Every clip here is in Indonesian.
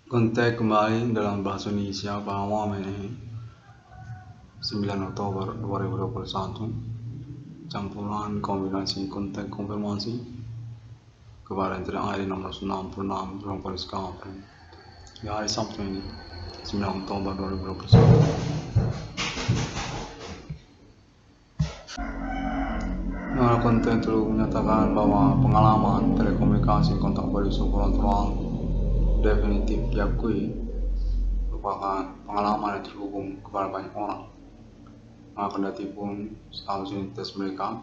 Kontak kembali dalam bahasa Indonesia bahwa 9 Oktober 2021 campuran kombinasi kontak konfirmasi kepada internet ID 666 ruang polis Kapolri di hari Sabtu ini 9 Oktober 2021. Nah, konten itu menyatakan bahwa pengalaman telekomunikasi kontak polis kontrol definitif diakui merupakan pengalaman yang terhubung kepada banyak orang. Kendati pun status identitas mereka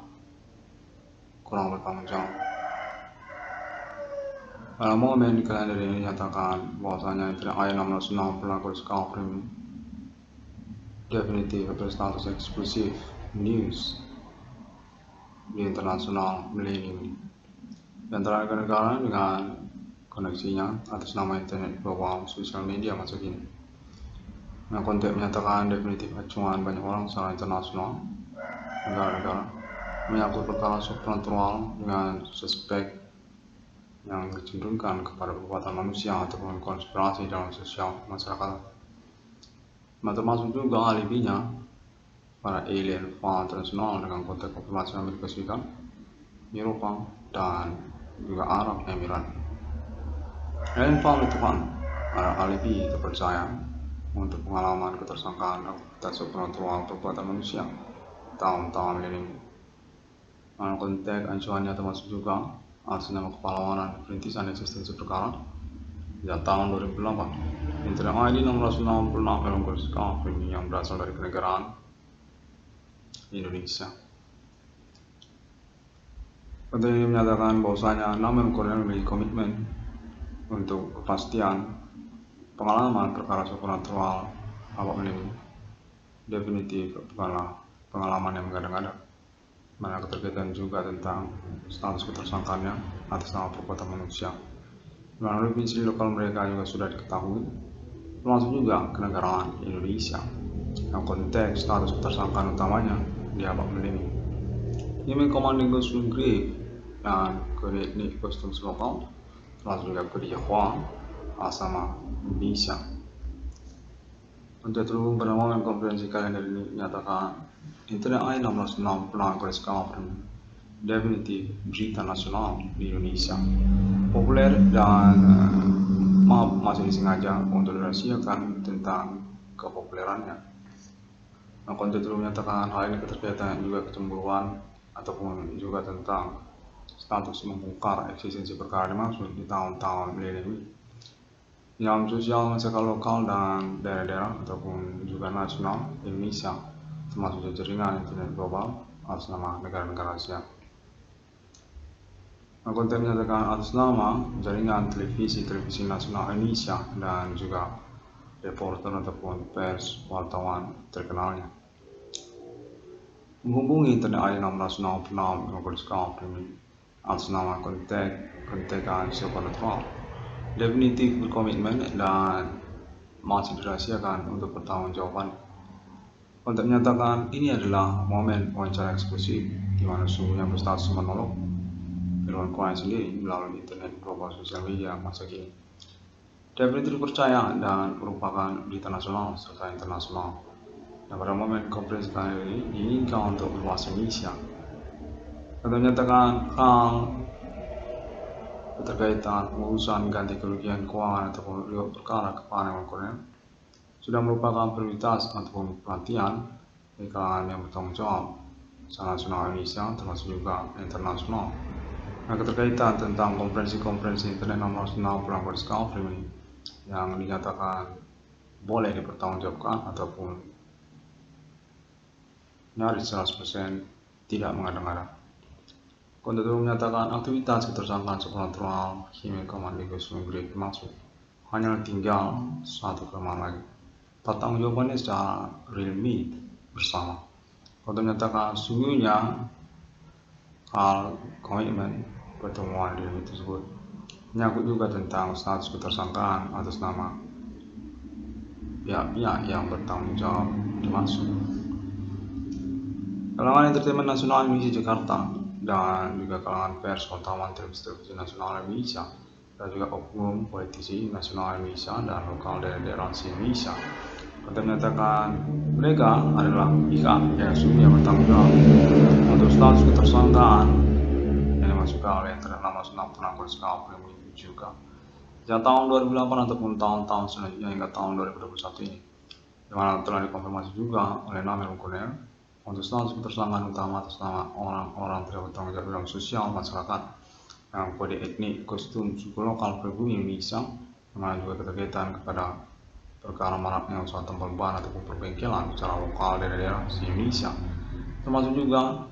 kurang bertanggung jawab. Dalam momen di kalender ini dinyatakan bahwasanya internet ID 666 polis Kapolri definitif atau status eksklusif news di internasional milenium di antara negara dengan koneksinya atas nama internet global sosial media masa kini. Kontak menyatakan definitif acuan banyak orang secara internasional negara-negara menyangkut perkara supranatural dengan suspek yang dicenderungkan kepada perbuatan manusia ataupun konspirasi dalam sosial masyarakat. Termasuk juga alibinya para alien file internasional dengan konteks konfirmasi Amerika Serikat, Eropa, dan juga Arab Emirat. Alien file itu kan ada alibi terpercaya untuk pengalaman ketersangkaan aktivitas supranatural perbuatan manusia tahun-tahun milenium. Konteks ancamannya termasuk juga atas nama kepahlawanan perintisan eksistensi perkara sejak tahun 2008. Internet ID 666 polis Kapolri yang berasal dari kenegaraan Indonesia. Konten ini menyatakan bahwasanya Namen Korea memiliki komitmen untuk kepastian pengalaman perkara supranatural awak milenium definitif bukanlah pengalaman yang mengada-ngada, mana keterkaitan juga tentang status ketersangkaannya atas nama perbuatan manusia. Melalui prinsip lokal mereka juga sudah diketahui, termasuk juga kenegaraan Indonesia yang konteks status ketersangkaan utamanya di awak milenium. Ini Commanding Costume Grave dan kode etnik kostum lokal, termasuk juga kode Jawa asama Indonesia. Untuk terhubung pada momen konferensi kalender ini menyatakan internet ID 666 polis Kapolri definitif berita nasional di Indonesia populer dan masih disengaja untuk dirahasiakan tentang kepopulerannya. Konten itu menyatakan hal ini keterkaitan juga kecemburuan ataupun juga tentang status membongkar eksistensi perkara dimaksud di tahun-tahun milenium dalam sosial masyarakat lokal dan daerah-daerah ataupun juga nasional Indonesia, termasuk jaringan internet global atas nama negara-negara Asia. Konten menyatakan atas nama jaringan televisi nasional Indonesia dan juga reporter ataupun pers wartawan terkenalnya menghubungi internet ID 666 polis Kapolri atas nama kontekan supranatural definitif berkomitmen dan masih dirahasiakan untuk pertanggungjawaban. Kontak menyatakan ini adalah momen wawancara eksklusif di mana sungguhnya berstatus monolog Irwan Kwai sendiri melalui internet global sosial media masa kini. Definitif percaya dan merupakan berita nasional serta internasional. Dan pada momen konferensi kali ini diinginkan untuk berbahasa Indonesia. Kontak menyatakan hal keterkaitan pengurusan ganti kerugian keuangan ataupun perkara kepada Korea sudah merupakan prioritas ataupun perhatian di kalangan yang bertanggung jawab secara nasional Indonesia termasuk juga internasional. Keterkaitan tentang konferensi internet 666 polis Kapolri yang dinyatakan boleh dipertanggungjawabkan ataupun nyaris 100% tidak mengada-ngada. Konten itu menyatakan aktivitas ketersangkaan supranatural Hime Commanding Costume Grave dimaksud hanya tinggal satu kelemahan lagi, pertanggungjawabannya secara real meet bersama. Konten menyatakan sungguhnya hal komitmen pertemuan dini tersebut menyangkut juga tentang status ketersangkaan atas nama pihak-pihak yang bertanggung jawab dimaksud. Kalangan Entertainment Nasional Indonesia Jakarta dan juga kalangan pers wartawan televisi nasional Indonesia dan juga oknum politisi nasional Indonesia dan lokal daerah Indonesia. Konten menyatakan mereka adalah pihak yang sesungguhnya bertanggung jawab untuk status ketersangkaan yang dimasukkan oleh Internet Nasional Penanggulangan Skala Primer juga sejak tahun 2008 ataupun tahun-tahun selanjutnya hingga tahun 2021 ini, di mana telah dikonfirmasi juga oleh Namel Mukunel untuk status ketersangkaan utama atas nama orang-orang tidak bertanggung jawab dalam sosial masyarakat yang kode etnik, kostum, suku lokal, pribumi Indonesia, yang mana juga keterkaitan kepada perkara maraknya usaha tambal ban ataupun perbengkelan secara lokal daerah-daerah di Indonesia, termasuk juga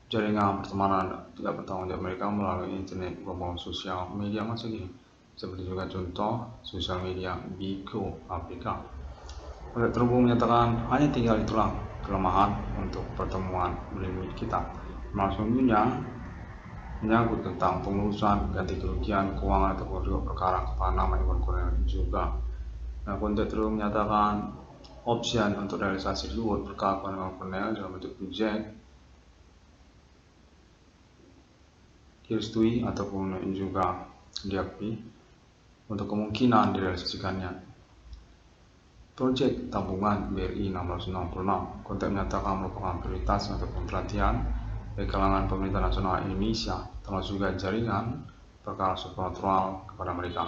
jaringan pertemanan tidak bertanggung jawab mereka melalui internet maupun sosial media masa kini, seperti juga contoh sosial media Bigo Afrika. Oleh terhubung menyatakan hanya tinggal itulah kelemahan untuk pertemuan limit kita, maksudnya menyangkut tentang pengurusan ganti kerugian keuangan ataupun juga perkara kepala nama Iwan Kurniawan juga. Nah, konten terus menyatakan opsi untuk realisasi reward perkara Iwan Kurniawan dalam bentuk project direstui ataupun juga diakui untuk kemungkinan direalisasikannya. Proyek tabungan BRI 666 konten menyatakan merupakan prioritas ataupun perhatian dari kalangan pemerintah nasional Indonesia, termasuk juga jaringan perkara supernatural kepada mereka.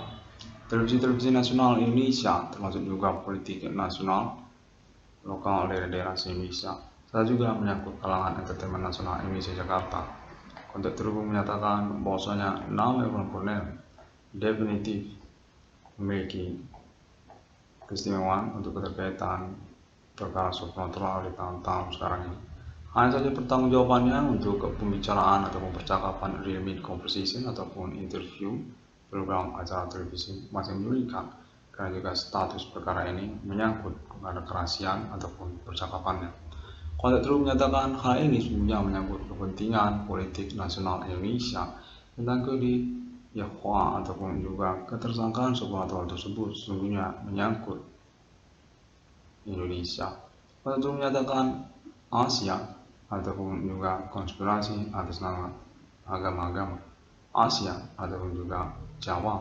Televisi nasional Indonesia, termasuk juga politik nasional lokal daerah-daerah Indonesia, serta juga menyangkut kalangan entertainment nasional Indonesia Jakarta. Konten terhubung menyatakan bahwasanya nama Iwan Kurniawan definitif memiliki keistimewaan untuk keterkaitan perkara supernatural di tahun-tahun sekarang ini. Hanya saja pertanggungjawabannya untuk pembicaraan ataupun percakapan real meet conversation ataupun interview program acara televisi masih menyulitkan, karena juga status perkara ini menyangkut kepada kerahasiaan ataupun percakapannya. Konten terus menyatakan hal ini sesungguhnya menyangkut kepentingan politik nasional Indonesia tentang Yahwa ataupun juga ketersangkaan supernatural tersebut sesungguhnya menyangkut Indonesia. Konten menyatakan Asia ataupun juga konspirasi atas nama agama-agama Asia ataupun juga Jawa.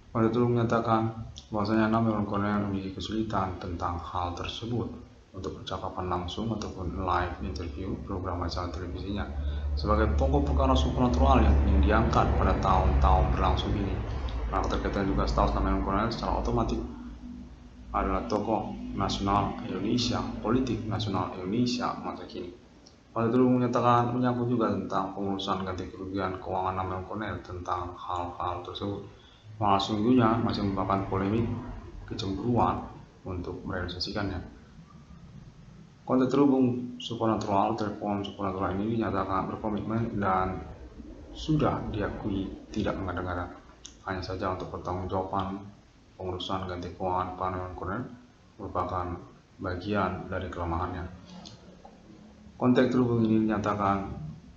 Konten menyatakan bahwasanya nama Iwan Kurniawan memiliki kesulitan tentang hal tersebut untuk percakapan langsung ataupun live interview program acara televisinya sebagai pokok perkara supernatural yang diangkat pada tahun-tahun berlangsung ini. Maka terkait juga status nama Iwan Kurniawan secara otomatis adalah tokoh nasional Indonesia, politik nasional Indonesia masa kini. Pada dulu menyatakan menyangkut juga tentang pengurusan ganti kerugian keuangan nama Iwan Kurniawan tentang hal-hal tersebut. Maka sesungguhnya masih merupakan polemik kecemburuan untuk merealisasikannya. Konten terhubung supernatural, telepon supernatural ini dinyatakan berkomitmen dan sudah diakui tidak mengada-ngada. Hanya saja untuk pertanggungjawaban pengurusan ganti keuangan Pak Iwan Kurniawan merupakan bagian dari kelemahannya. Konten terhubung ini dinyatakan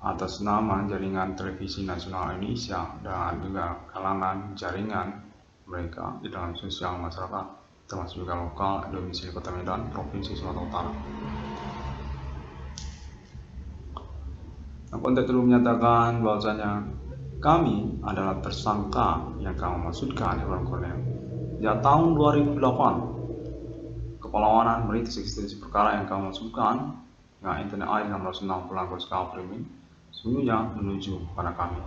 atas nama jaringan televisi nasional Indonesia dan juga kalangan jaringan mereka di dalam sosial masyarakat, termasuk juga lokal domisili Kota Medan, Provinsi Sumatera Utara. Konten terus menyatakan bahwasanya kami adalah tersangka yang kami maksudkan Iwan Kurniawan. Sejak tahun 2008, kepelawanan merintis eksistensi perkara yang kami maksudkan dengan internet AI 666 pelanggar skala premium sesungguhnya menuju pada kami.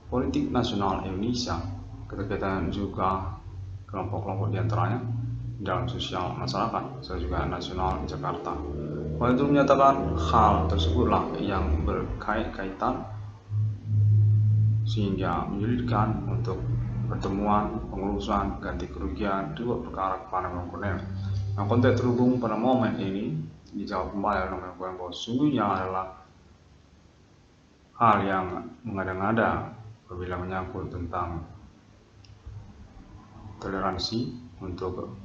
Politik nasional Indonesia, keterkaitan juga kelompok-kelompok diantaranya dalam sosial masyarakat, serta juga nasional di Jakarta. Itu menyatakan hal tersebutlah yang berkaitan sehingga menyulitkan untuk pertemuan pengurusan ganti kerugian dua perkara kepada Iwan Kurniawan. Nah, konteks terhubung pada momen ini dijawab kembali oleh Iwan Kurniawan bahwa sesungguhnya adalah hal yang mengada-ngada apabila menyangkut tentang toleransi untuk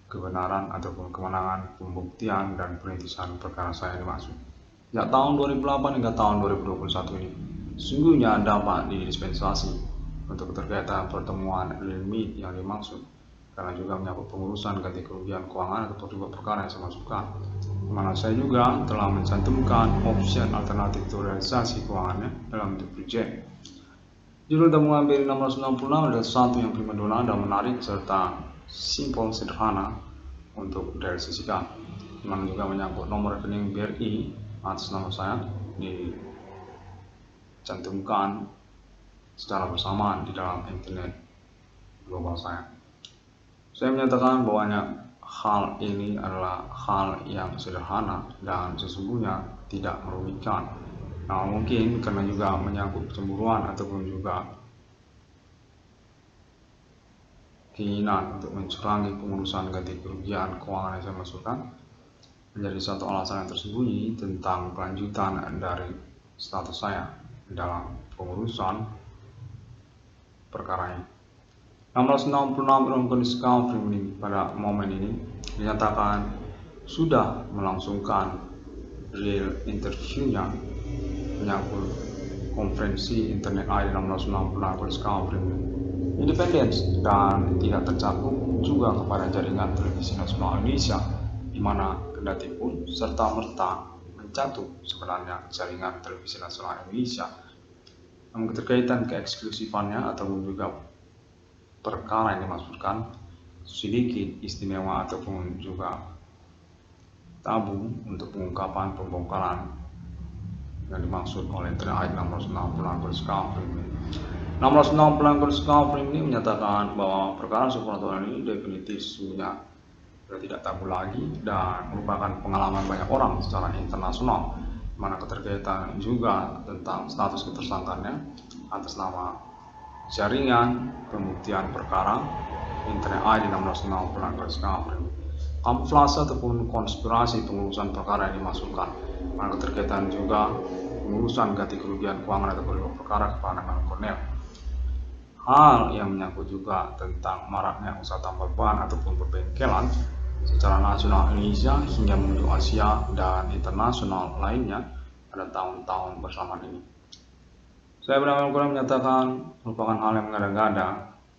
kebenaran ataupun kemenangan pembuktian dan perintisan perkara saya dimaksud. Sejak tahun 2008 hingga tahun 2021 ini, sesungguhnya dapat didispensasi untuk keterkaitan pertemuan real meet yang dimaksud, karena juga menyangkut pengurusan ganti kerugian keuangan atau juga perkara yang saya maksudkan. Mana saya juga telah mencantumkan opsi alternatif realisasi keuangannya dalam bentuk project. Judul tabungan BRI 1666 adalah satu yang primadona dan menarik serta simpel sederhana untuk direalisasikan, dimana juga menyangkut nomor rekening BRI atas nama saya dicantumkan secara bersamaan di dalam internet global saya. Saya menyatakan bahwanya hal ini adalah hal yang sederhana dan sesungguhnya tidak merugikan. Nah, mungkin karena juga menyangkut kecemburuan ataupun juga keinginan untuk mencurangi pengurusan ganti kerugian keuangan yang saya masukkan menjadi satu alasan yang tersembunyi tentang kelanjutan dari status saya dalam pengurusan perkara ini. 1666 Irwin Discovery pada momen ini dinyatakan sudah melangsungkan real interviewnya menyangkut konferensi internet ID 1666 Discovery independen dan tidak tercakup juga kepada jaringan televisi nasional Indonesia, di mana kendati pun serta merta mencatut sebenarnya jaringan televisi nasional Indonesia, namun keterkaitan keeksklusifannya ataupun juga perkara yang dimaksudkan sedikit istimewa ataupun juga tabung untuk pengungkapan pembongkaran yang dimaksud oleh Internet 1666 Discovery. 1666 Discovery ini menyatakan bahwa perkara supernatural ini definitif sudah tidak tabu lagi dan merupakan pengalaman banyak orang secara internasional, mana keterkaitan juga tentang status ketersangkaannya atas nama jaringan pembuktian perkara Internet ID 1666 Discovery. Kamuflase ataupun konspirasi pengurusan perkara yang dimasukkan, mana keterkaitan juga pengurusan ganti kerugian keuangan ataupun perkara kepada Cornell. Hal yang menyangkut juga tentang maraknya usaha tambal ban ataupun perbengkelan secara nasional Indonesia hingga menuju Asia dan internasional lainnya pada tahun-tahun bersamaan ini. Saya benar-benar menyatakan merupakan hal yang mengada-ngada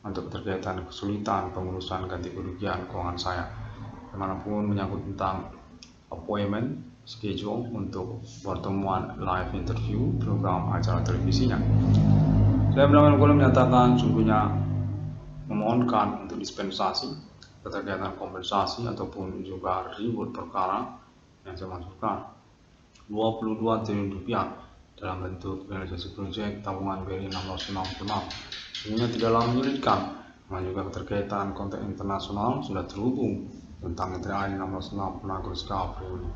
untuk terkaitan kesulitan pengurusan ganti kerugian keuangan saya, dimanapun menyangkut tentang appointment schedule untuk pertemuan live interview program acara televisinya. Saya benar-benar menyatakan sungguhnya memohonkan untuk dispensasi keterkaitan kompensasi ataupun juga ribut perkara yang saya masukkan 22 triliun rupiah dalam bentuk realisasi proyek tabungan BRI 1666. Sehingga tidaklah menyulitkan, namun juga keterkaitan konteks internasional sudah terhubung tentang Internet 1666 Discovery.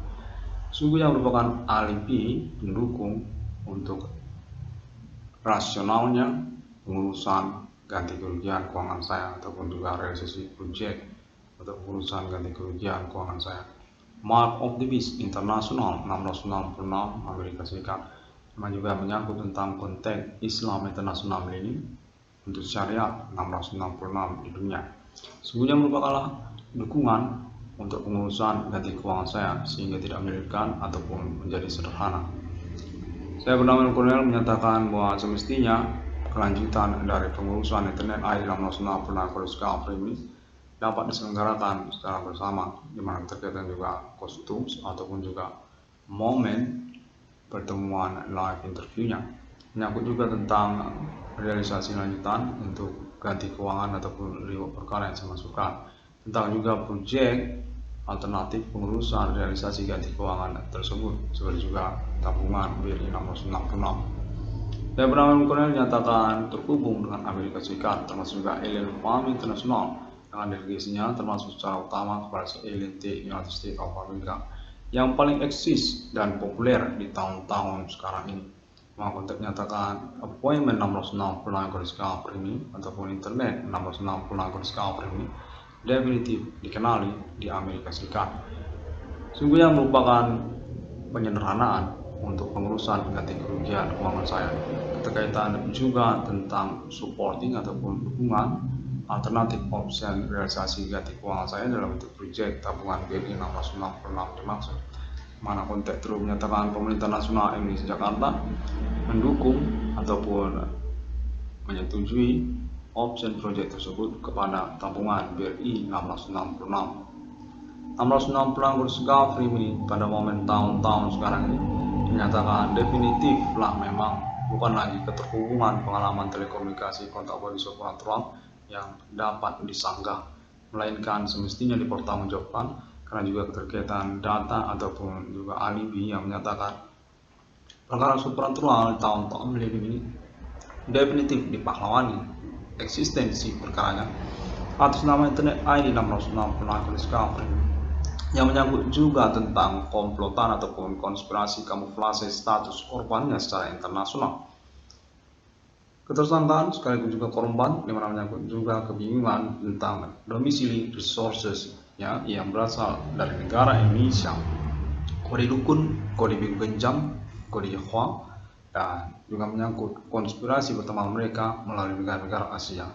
Sungguhnya merupakan alibi pendukung untuk rasionalnya pengurusan ganti kerugian keuangan saya ataupun juga realisasi proyek untuk pengurusan ganti kerugian keuangan saya. Mark of the Beast Internasional 1666 Amerika Serikat, yang juga menyangkut tentang konteks Islam internasional ini untuk syariat 1666 di dunia. Sungguhnya merupakan dukungan untuk pengurusan ganti keuangan saya sehingga tidak menyulitkan ataupun menjadi sederhana. Saya bernama Cornell menyatakan bahwa semestinya kelanjutan dari pengurusan Internet ID 1666 Discovery ini dapat diselenggarakan secara bersama, di mana terkaitan juga kostum ataupun juga momen pertemuan live interviewnya, menyangkut juga tentang realisasi lanjutan untuk ganti keuangan ataupun reward perkara yang saya masukkan, tentang juga proyek alternatif pengurusan realisasi ganti keuangan tersebut, seperti juga tabungan BRI 1666. Saya bernama Cornell dinyatakan terhubung dengan Amerika Serikat, termasuk juga Alien Farm International dengan delegasinya, termasuk secara utama kepada ALT United States of America yang paling eksis dan populer di tahun-tahun sekarang ini. Maka untuk menyatakan appointment 1666 Discovery ini ataupun internet 1666 Discovery ini definitif dikenali di Amerika Serikat. Sungguhnya merupakan penyederhanaan untuk pengurusan ganti kerugian keuangan saya, keterkaitan juga tentang supporting ataupun dukungan alternatif option realisasi ganti keuangan saya dalam bentuk proyek tabungan BRI 1666 dimaksud, mana konteks terus menyatakan pemerintah nasional Indonesia Jakarta mendukung ataupun menyetujui option proyek tersebut kepada tabungan BRI 1666. 1666 Discovery ini pada momen tahun-tahun sekarang ini dinyatakan definitif lah memang bukan lagi keterhubungan pengalaman telekomunikasi kontak body supernatural yang dapat disanggah, melainkan semestinya dipertanggungjawabkan karena juga keterkaitan data ataupun juga alibi yang menyatakan perkara supernatural di tahun-tahun ini definitif dipahlawani eksistensi perkaranya atas nama internet ID 666 Discovery yang menyangkut juga tentang komplotan ataupun konspirasi kamuflase status korbannya secara internasional. Ketersangkaan sekaligus juga korban di mana menyangkut juga kebingungan tentang domisili resources ya, yang berasal dari negara Indonesia, kode dukun, kode biru genjam, kode Yahwa, dan juga menyangkut konspirasi pertemuan mereka melalui negara-negara Asia.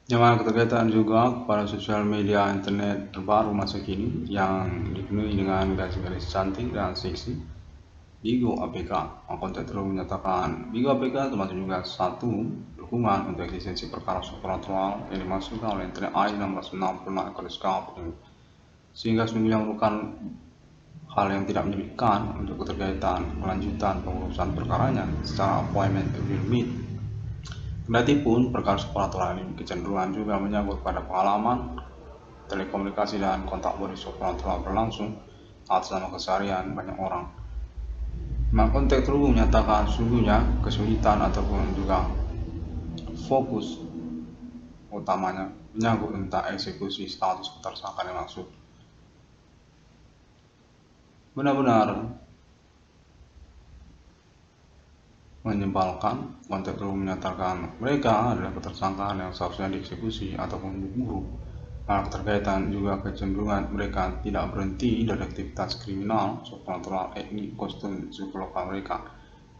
Yang mana keterkaitan juga pada sosial media internet terbaru masa kini yang dipenuhi dengan garis-garis cantik dan seksi. Bigo APK, konten terus menyatakan Bigo APK termasuk juga satu dukungan untuk eksistensi perkara supernatural yang dimaksudkan oleh internet ID 1666 Discovery, sehingga sesungguhnya merupakan hal yang tidak menyulitkan untuk keterkaitan kelanjutan pengurusan perkaranya secara appointment will meet. Kendati pun perkara supernatural ini kecenderungan juga menyangkut pada pengalaman telekomunikasi dan kontak body supernatural berlangsung atas nama keseharian banyak orang. Konteks terhubung menyatakan sungguhnya kesulitan ataupun juga fokus utamanya menyangkut tentang eksekusi status ketersangkaan yang maksud. Benar-benar menyebalkan. Konteks terhubung menyatakan mereka adalah ketersangkaan yang seharusnya dieksekusi ataupun diburu. Karena keterkaitan juga kecenderungan mereka tidak berhenti dari aktivitas kriminal supernatural etnik kostum suku lokal mereka,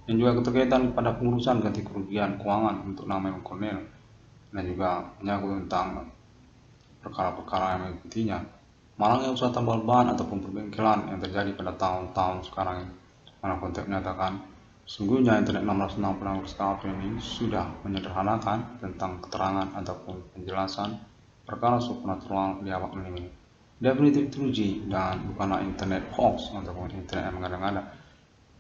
dan juga keterkaitan pada pengurusan ganti kerugian keuangan untuk nama yang Cornell, dan juga menyangkut tentang perkara-perkara yang mengikutinya, malangnya usaha tambal ban ataupun perbengkelan yang terjadi pada tahun-tahun sekarang ini. Karena konteks menyatakan sungguhnya internet 666 Discovery ini sudah menyederhanakan tentang keterangan ataupun penjelasan perkara supernatural di awal ini definitif teruji dan bukanlah internet hoax ataupun internet yang mengada-ngada.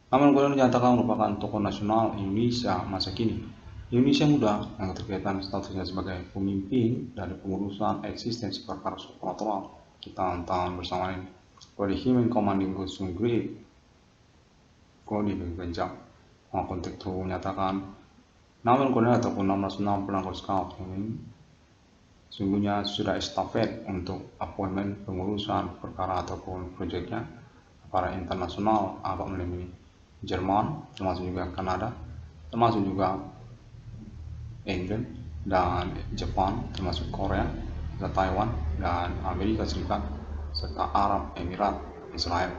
Namun kemudian dinyatakan merupakan tokoh nasional Indonesia masa kini, Indonesia muda yang terkaitan statusnya sebagai pemimpin dari pengurusan eksistensi perkara supernatural di tahun-tahun bersama ini. Kode Human Commanding Gosung Great kode bergenjang. Konteks terhubung menyatakan namun Cornell ataupun 1666 Discovery ini sungguhnya sudah estafet untuk appointment pengurusan perkara ataupun proyeknya para internasional apa menemui Jerman, termasuk juga Kanada, termasuk juga England dan Jepang, termasuk Korea, serta Taiwan dan Amerika Serikat, serta Arab Emirat, Israel.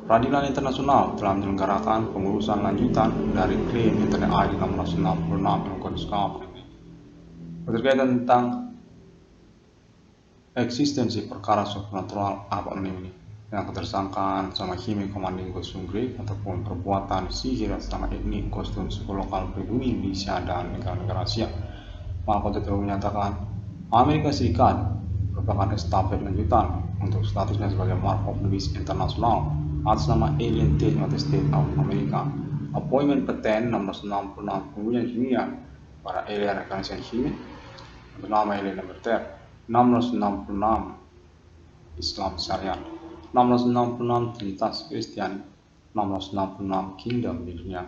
Peradilan internasional telah menyelenggarakan pengurusan lanjutan dari klaim internet ID 1666 Discovery berkaitan tentang eksistensi perkara supernatural apa ini yang ketersangkaan sama Human Commanding Gosung Great ataupun perbuatan sihir sama etnik kostum suku lokal pribumi Indonesia dan negara-negara Asia. Maka konteks menyatakan Amerika Serikat merupakan estafet lanjutan untuk statusnya sebagai Mark of the Beast Internasional atas nama Alien United States of America. Appointment patent 1666 penggunaan kimia para alien reconnaissance human bernama Alien Number 666 Islam Syariat, 666 Trinitas Kristen, 666 Kingdom di dunia,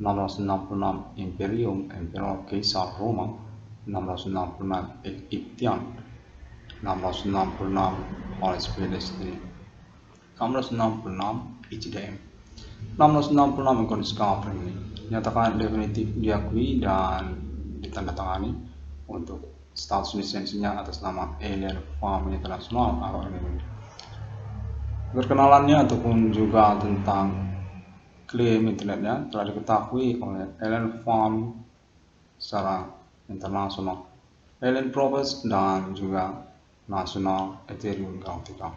666 Imperium Emperor Kaisar Roma, 666 Egyptian, 666 Holy Spirit Destiny, 666 ICDM, 666 Icon Discovery ini nyatakan definitif diakui dan ditandatangani untuk status lisensinya atas nama Alien Farm International atau ini. Perkenalannya ataupun juga tentang klaim internetnya telah diketahui oleh Alien Farm secara internasional, Alien Probes dan juga National Ethereum Galactica.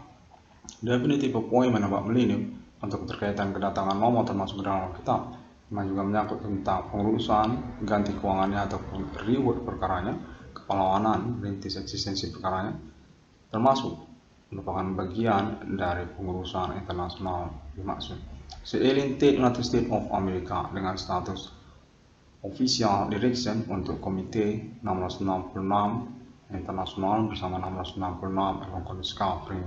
Definitif appointment about millennium untuk keterkaitan kedatangan nomor termasuk dalam kitab, yang juga menyangkut tentang pengurusan ganti keuangannya ataupun reward perkaranya, kepelawanan rintis eksistensi perkaranya, termasuk merupakan bagian dari pengurusan internasional dimaksud. Sealien United States of America dengan status Official Direction untuk Komite 666 Internasional bersama 666 Electronic Discovery.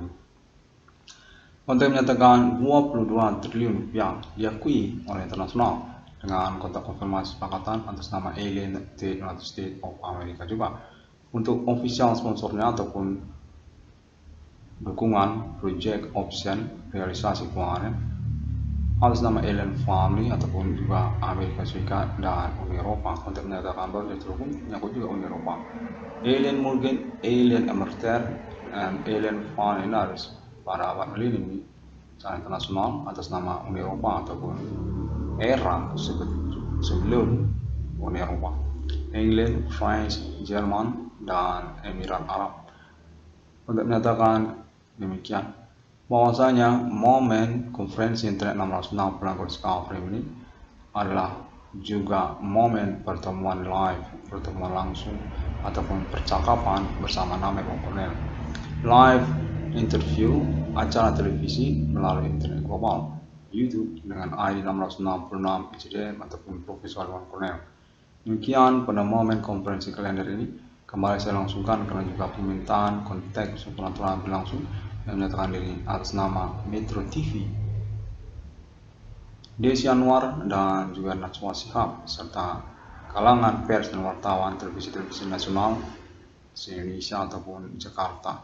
Konten menyatakan 22 triliun rupiah diakui oleh internasional dengan kontrak konfirmasi sepakatan atas nama Alien United States of America juga. Untuk official sponsornya ataupun dukungan project option realisasi keuangan atas nama Alien Family ataupun juga Amerika Serikat dan Uni Eropa. Untuk menyatakan bahwa terhubung menyangkut juga Uni Eropa. Alien Morgan, Alien Emerter, dan Alien Finance pada abad melindungi secara internasional atas nama Uni Eropa ataupun era sebelum Uni Eropa, England, France, Jerman, dan Emirat Arab. Untuk menyatakan demikian, bahwasanya momen konferensi Internet 666 Discovery ini adalah juga momen pertemuan live, pertemuan langsung ataupun percakapan bersama Namek Cornell. Live interview acara televisi melalui internet global YouTube dengan ID 666 ICDM ataupun Profesor Iwan Cornell. Demikian pada momen konferensi kalender ini kembali saya langsungkan karena juga permintaan kontak supernatural berlangsung yang menyatakan diri atas nama Metro TV, Desi Anwar dan juga Najwa Shihab serta kalangan pers dan wartawan televisi-televisi nasional se-Indonesia ataupun Jakarta.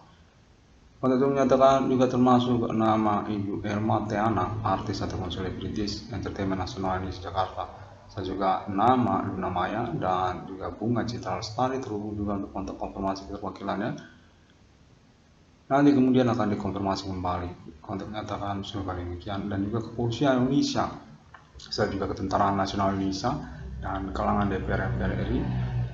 Kontak itu menyatakan juga termasuk nama Ibu Irma Teana, artis ataupun selebritis entertainment nasional di Jakarta. Saya juga nama Luna Maya dan juga Bunga Citra Lestari terhubung juga untuk kontak konfirmasi keterwakilannya. Nanti kemudian akan dikonfirmasi kembali. Kontak menyatakan sudah demikian dan juga kepolisian Indonesia, saya juga ketentaraan nasional Indonesia dan kalangan DPR RI.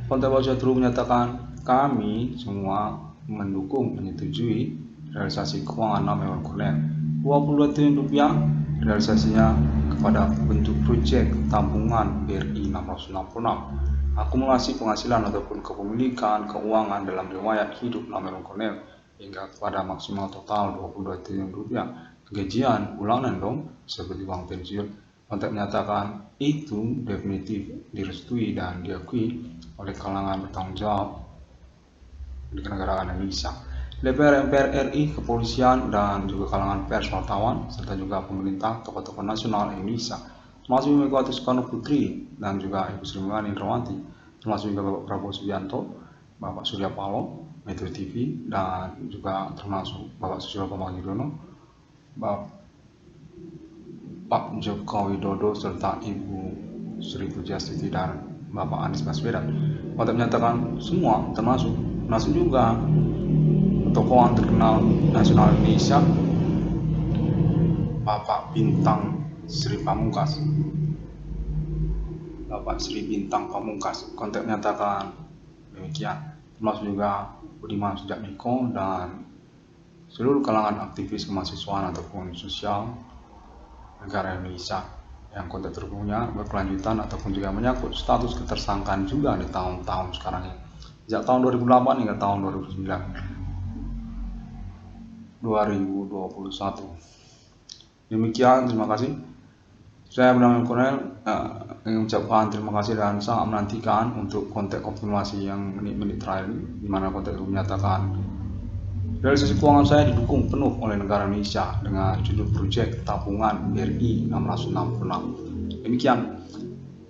Kontak bahwa terhubung menyatakan kami semua mendukung menyetujui realisasi keuangan Namek Cornell 22 triliun rupiah realisasinya kepada bentuk proyek tabungan BRI 666, akumulasi penghasilan ataupun kepemilikan keuangan dalam riwayat hidup Namek Cornell hingga kepada maksimal total 22 triliun rupiah, gajian bulanan dong seperti uang pensiun. Kontak menyatakan itu definitif direstui dan diakui oleh kalangan bertanggung jawab di negara Indonesia. DPR MPR RI, kepolisian, dan juga kalangan pers wartawan, serta juga pemerintah, tokoh-tokoh nasional Indonesia, termasuk Ibu Megawati Soekarno Putri dan juga Ibu Sri Mulyani Indrawati, termasuk juga Bapak Prabowo Subianto, Bapak Surya Paloh, Metro TV, dan juga termasuk Bapak Susilo Bambang Yudhoyono, Pak Joko Widodo, serta Ibu Sri Pujiastuti dan Bapak Anies Baswedan. Kontak menyatakan semua termasuk juga tokoh terkenal nasional Indonesia, Bapak Bintang Sri Pamungkas, Bapak Sri Bintang Pamungkas. Kontak menyatakan demikian, termasuk juga Budiman Sujatmiko dan seluruh kalangan aktivis kemahasiswaan ataupun sosial negara Indonesia yang kontak terhubungnya berkelanjutan ataupun juga menyangkut status ketersangkaan juga di tahun-tahun sekarang ini, sejak tahun 2008 hingga tahun 2021. Demikian, terima kasih. Saya Namek Cornell ingin mengucapkan terima kasih dan sangat menantikan untuk kontak konfirmasi yang menit-menit terakhir ini, di mana kontak itu menyatakan realisasi keuangan saya didukung penuh oleh negara Indonesia dengan judul proyek tabungan BRI 666. Demikian.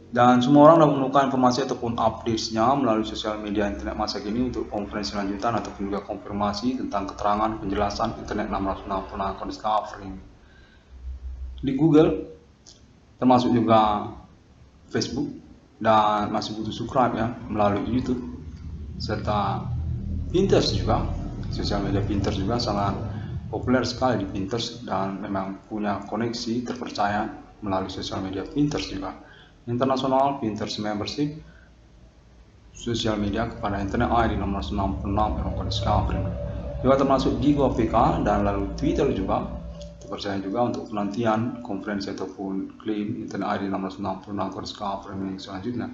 Dan semua orang dapat menemukan informasi ataupun update-nya melalui sosial media internet masa kini untuk konferensi lanjutan ataupun juga konfirmasi tentang keterangan penjelasan internet 666 Discovery di Google, termasuk juga Facebook, dan masih butuh subscribe ya melalui YouTube serta Pinterest juga. Sosial media Pinterest juga sangat populer sekali di Pinterest dan memang punya koneksi terpercaya melalui sosial media Pinterest juga. Internasional Pinterest membership sosial media kepada internet ID 666 Discovery juga termasuk Gigo PK dan lalu Twitter juga terpercaya juga untuk penantian konferensi ataupun klaim internet ID 666 Discovery selanjutnya,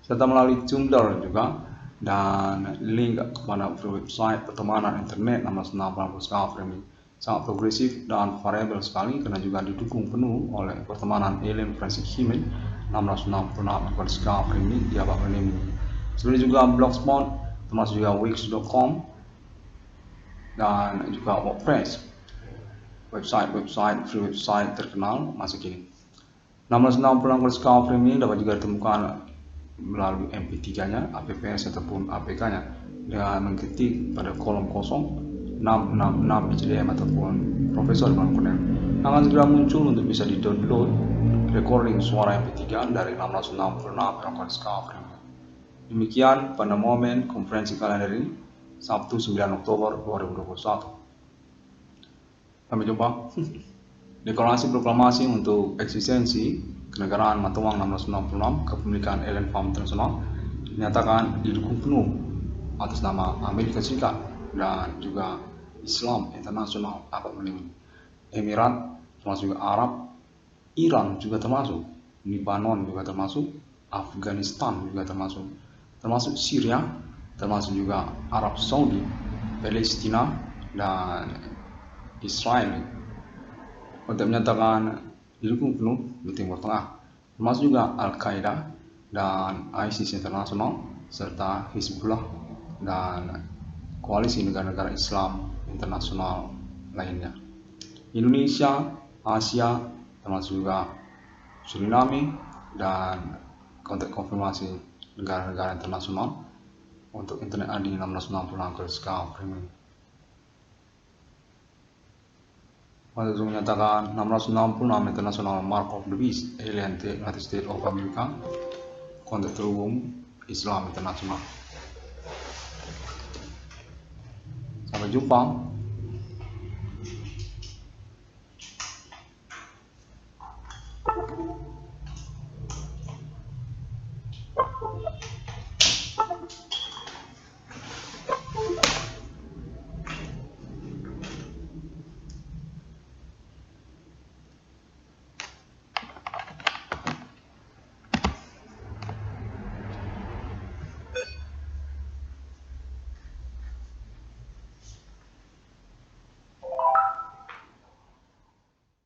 serta melalui Tumblr juga dan link kepada website pertemanan internet 666 Discovery sangat progresif dan variabel sekali karena juga didukung penuh oleh pertemanan Alien Forensic Human 666 atau Discovery ini di abad ini. Sebenarnya juga Blogspot, termasuk juga Wix.com dan juga WordPress, free website terkenal masa kini. 666 Discovery ini dapat juga ditemukan melalui MP3-nya, APPS ataupun APK-nya dengan mengetik pada kolom kosong 666 HDM ataupun Profesor Cornell. Akan segera muncul untuk bisa di-download recording suara MP3 dari 666 Discovery. Demikian pada momen konferensi kalender ini, Sabtu 9 Oktober 2021. Sampai jumpa. Deklarasi proklamasi untuk eksistensi kenegaraan mata uang 666 kepemilikan Alien Farm International dinyatakan didukung penuh atas nama Amerika Serikat dan juga Islam Internasional abad melindungi. Emirat termasuk juga Arab, Iran juga termasuk, Lebanon juga termasuk, Afghanistan juga termasuk Syria, termasuk juga Arab Saudi, Palestina dan Israel untuk menyatakan didukung penuh di Timur Tengah, termasuk juga Al-Qaeda dan ISIS internasional serta Hizbullah dan koalisi negara-negara Islam internasional lainnya. Indonesia, Asia, termasuk juga Suriname dan konteks konfirmasi negara-negara internasional untuk Internet ID 666 Discovery. Untuk menyatakan 666 International Mark of the Beast Alien United States of America konteks terhubung Islam Internasional. Sampai jumpa.